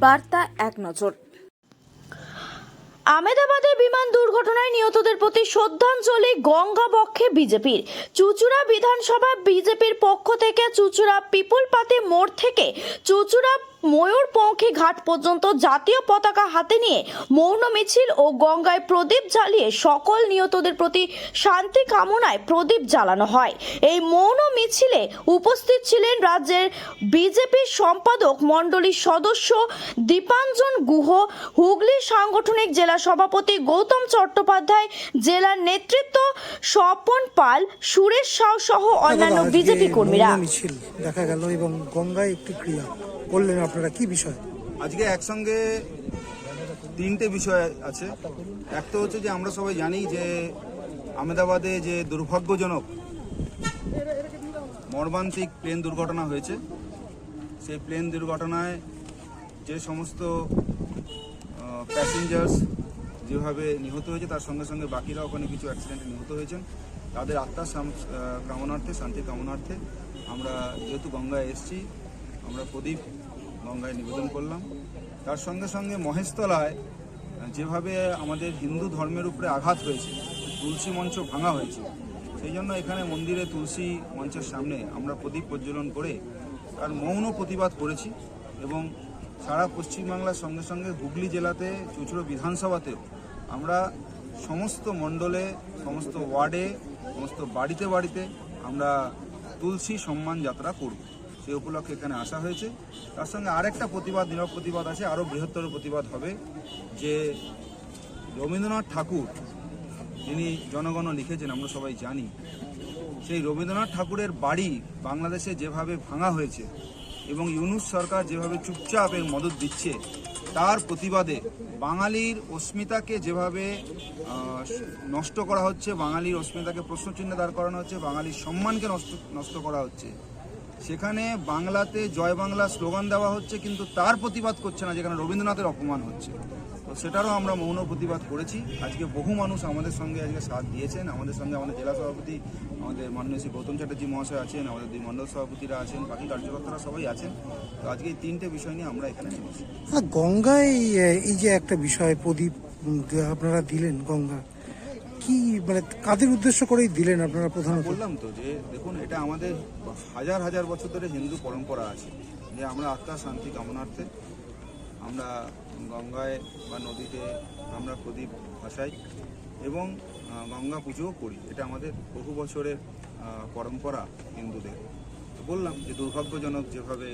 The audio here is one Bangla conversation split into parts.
বার্তা এক নজর। আহমেদাবাদে বিমান দুর্ঘটনায় নিহতদের প্রতি শ্রদ্ধাঞ্জলি গঙ্গা বক্ষে বিজেপির। চুঁচুড়া বিধানসভা বিজেপির পক্ষ থেকে চুঁচুড়া পিপল পাতি মোড় থেকে চুঁচুড়া ময়ূরপঙ্খী ঘাট পর্যন্ত জাতীয় পতাকা হাতে নিয়ে মৌন মিছিল ও গঙ্গায় প্রদীপ জ্বালিয়ে সকল নিহতদের প্রতি শান্তি কামনায় প্রদীপ জ্বালানো হয়। এই মৌন মিছিলে উপস্থিত ছিলেন রাজ্যের বিজেপির সম্পাদক মণ্ডলীর সদস্য দীপাঞ্জন গুহ, হুগলি সাংগঠনিক জেলা সভাপতি গৌতম চট্টোপাধ্যায়, জেলার নেতৃত্ব স্বপন পাল, সুরেশ সাউ সহ অন্যান্য বিজেপি কর্মীরা। মিছিল দেখা গেল এবং গঙ্গায় একটি ক্রিয়া করলেন আপনারা, কি বিষয়? আজকে একসঙ্গে তিনটে বিষয় আছে। একটা হচ্ছে যে আমরা সবাই জানি যে আহমেদাবাদে যে দুর্ভাগ্যজনক মর্মান্তিক প্লেন দুর্ঘটনা হয়েছে, সেই প্লেন দুর্ঘটনায় যে সমস্ত প্যাসেঞ্জার্স যেভাবে নিহত হয়েছে তার সঙ্গে সঙ্গে বাকিরা ওখানে কিছু অ্যাক্সিডেন্টে নিহত হয়েছেন, তাদের আত্মার কামনার্থে, শান্তি কামনার্থে আমরা যেহেতু গঙ্গায় এসেছি, আমরা প্রদীপ গঙ্গায় নিবেদন করলাম। তার সঙ্গে সঙ্গে মহেশতলায় যেভাবে আমাদের হিন্দু ধর্মের উপরে আঘাত হয়েছে, তুলসী মঞ্চ ভাঙা হয়েছে, সেই জন্য এখানে মন্দিরে তুলসী মঞ্চের সামনে আমরা প্রদীপ প্রজ্বলন করে তার মৌন প্রতিবাদ করেছি। এবং সারা পশ্চিমবাংলার সঙ্গে সঙ্গে হুগলি জেলাতে চুঁচুড়া বিধানসভাতেও আমরা সমস্ত মণ্ডলে, সমস্ত ওয়ার্ডে, সমস্ত বাড়িতে বাড়িতে আমরা তুলসী সম্মান যাত্রা করব, সেই উপলক্ষে এখানে আসা হয়েছে। তার সঙ্গে আরেকটা প্রতিবাদ, নীরব প্রতিবাদ আছে, আরও বৃহত্তর প্রতিবাদ হবে যে রবীন্দ্রনাথ ঠাকুর যিনি জনগণ লিখেছেন আমরা সবাই জানি, সেই রবীন্দ্রনাথ ঠাকুরের বাড়ি বাংলাদেশে যেভাবে ভাঙা হয়েছে এবং ইউনূস সরকার যেভাবে চুপচাপ এর মদত দিচ্ছে, তার প্রতিবাদে বাঙালির অস্মিতাকে যেভাবে নষ্ট করা হচ্ছে, বাঙালির অস্মিতাকে প্রশ্নচিহ্ন দাঁড় করানো হচ্ছে, বাঙালির সম্মানকে নষ্ট করা হচ্ছে, সেখানে বাংলাতে জয় বাংলা স্লোগান দেওয়া হচ্ছে, কিন্তু তার প্রতিবাদ করছে না যেখানে রবীন্দ্রনাথের অপমান হচ্ছে। তো সেটারও আমরা মৌন প্রতিবাদ করেছি। আজকে বহু মানুষ আমাদের সঙ্গে আজকে সাথ দিয়েছেন। আমাদের সঙ্গে আমাদের জেলা সভাপতি, আমাদের মাননীয় শ্রী গৌতম চ্যাটার্জি মহাশয় আছেন, আমাদের দুই মণ্ডল সভাপতিরা আছেন, বাকি কার্যকর্তারা সবাই আছেন। তো আজকে এই তিনটে বিষয় নিয়ে আমরা এখানে নেমেছি। গঙ্গায় এই যে একটা বিষয় প্রদীপ আপনারা দিলেন, গঙ্গা কি মানে কাদের উদ্দেশ্য করেই দিলেন আপনারা? প্রধানত বললাম তো যে দেখুন, এটা আমাদের হাজার হাজার বছর ধরে হিন্দু পরম্পরা আছে যে আমরা আত্মার শান্তি কামনার্থে আমরা গঙ্গায় বা নদীতে আমরা প্রদীপ ভাসাই এবং গঙ্গা পুজোও করি। এটা আমাদের বহু বছরের পরম্পরা হিন্দুদের। তো বললাম যে দুর্ভাগ্যজনক যেভাবে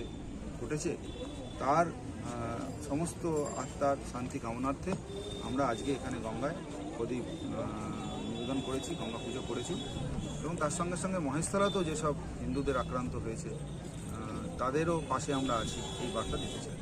ঘটেছে তার সমস্ত আত্মার শান্তি কামনার্থে আমরা আজকে এখানে গঙ্গায় প্রদীপ নিবেদন করেছি, গঙ্গা পুজো করেছি। এবং তার সঙ্গে সঙ্গে মহেশতলাতেও যেসব হিন্দুদের আক্রান্ত হয়েছে তাদেরও পাশে আমরা আছি, এই বার্তা দিতে চাই।